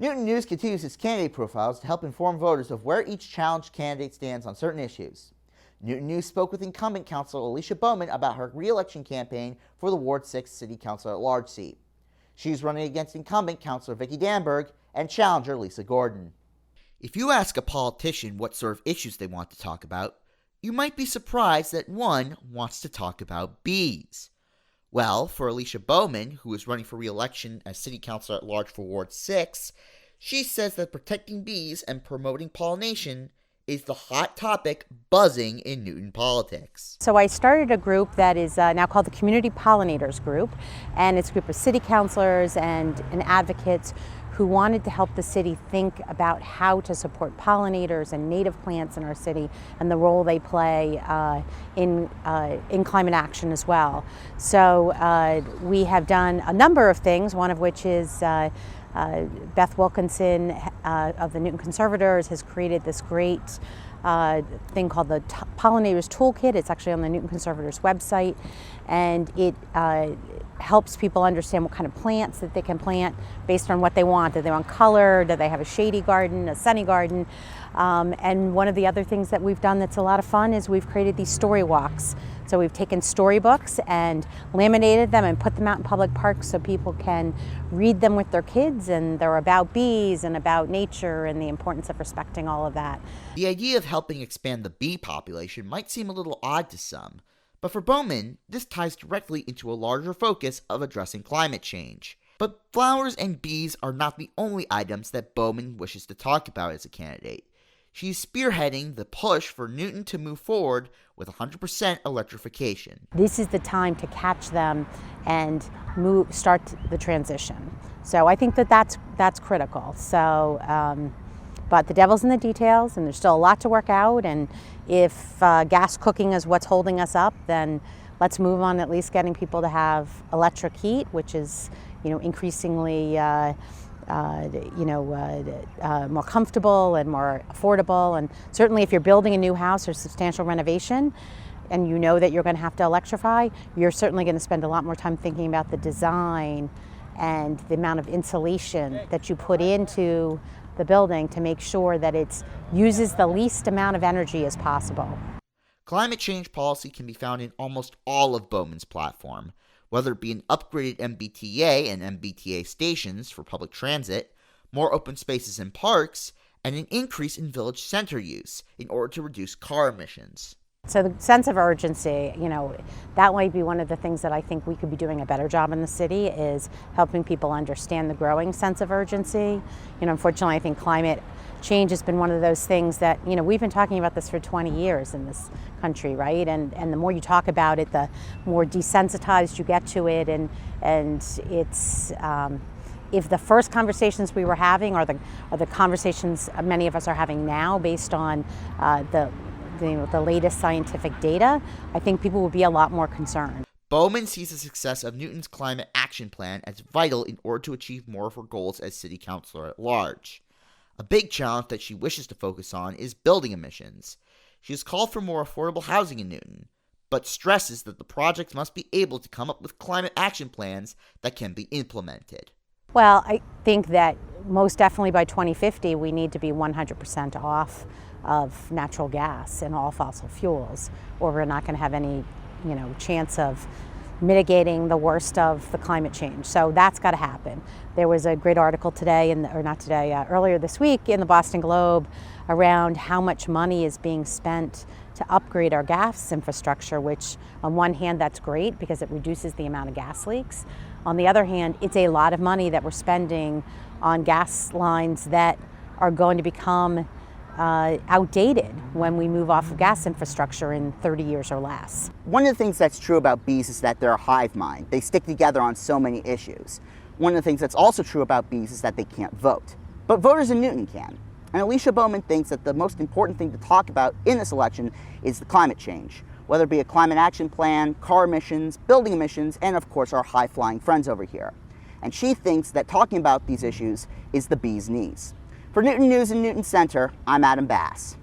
Newton News continues its candidate profiles to help inform voters of where each challenged candidate stands on certain issues. Newton News spoke with incumbent Councilor Alicia Bowman about her re-election campaign for the Ward 6 City Councilor at Large seat. She's running against incumbent Councilor Vicki Danberg and challenger Lisa Gordon. If you ask a politician what sort of issues they want to talk about, you might be surprised that one wants to talk about bees. Well, for Alicia Bowman, who is running for re-election as City Councilor at Large for Ward 6, she says that protecting bees and promoting pollination is the hot topic buzzing in Newton politics. So I started a group that is now called the Community Pollinators Group, and it's a group of city councilors and advocates who wanted to help the city think about how to support pollinators and native plants in our city and the role they play in climate action as well. So we have done a number of things, one of which is Beth Wilkinson of the Newton Conservators has created this great thing called the Pollinators Toolkit. It's actually on the Newton Conservators website, and it helps people understand what kind of plants that they can plant based on what they want. Do they want color? Do they have a shady garden, a sunny garden? And one of the other things that we've done that's a lot of fun is we've created these story walks. So we've taken storybooks and laminated them and put them out in public parks so people can read them with their kids, and they're about bees and about nature and the importance of respecting all of that. The idea of helping expand the bee population might seem a little odd to some, but for Bowman, this ties directly into a larger focus of addressing climate change. But flowers and bees are not the only items that Bowman wishes to talk about as a candidate. She's spearheading the push for Newton to move forward with 100% electrification. This is the time to catch them and start the transition. So I think that's critical. So, but the devil's in the details, and there's still a lot to work out. And if gas cooking is what's holding us up, then let's move on at least getting people to have electric heat, which is, increasingly more comfortable and more affordable. And certainly if you're building a new house or substantial renovation and you know that you're going to have to electrify, you're certainly going to spend a lot more time thinking about the design and the amount of insulation that you put into the building to make sure that it uses the least amount of energy as possible. Climate change policy can be found in almost all of Bowman's platform, whether it be an upgraded MBTA and MBTA stations for public transit, more open spaces and parks, and an increase in village center use in order to reduce car emissions. So the sense of urgency, that might be one of the things that I think we could be doing a better job in the city, is helping people understand the growing sense of urgency. Unfortunately, I think climate change has been one of those things that, we've been talking about this for 20 years in this country, right? And the more you talk about it, the more desensitized you get to it, and it's if the first conversations we were having are the conversations many of us are having now based on the latest scientific data, I think people will be a lot more concerned. Bowman sees the success of Newton's climate action plan as vital in order to achieve more of her goals as city councilor at large. A big challenge that she wishes to focus on is building emissions. She has called for more affordable housing in Newton, but stresses that the projects must be able to come up with climate action plans that can be implemented. Well, I think that most definitely by 2050 we need to be 100% off of natural gas and all fossil fuels, or we're not going to have any chance of mitigating the worst of the climate change. So that's got to happen. There was a great article today, earlier this week in the Boston Globe around how much money is being spent to upgrade our gas infrastructure, which on one hand that's great because it reduces the amount of gas leaks. On the other hand, it's a lot of money that we're spending on gas lines that are going to become outdated when we move off of gas infrastructure in 30 years or less. One of the things that's true about bees is that they're a hive mind. They stick together on so many issues. One of the things that's also true about bees is that they can't vote. But voters in Newton can. And Alicia Bowman thinks that the most important thing to talk about in this election is the climate change, whether it be a climate action plan, car emissions, building emissions, and of course our high-flying friends over here. And she thinks that talking about these issues is the bee's knees. For Newton News and Newton Center, I'm Adam Bass.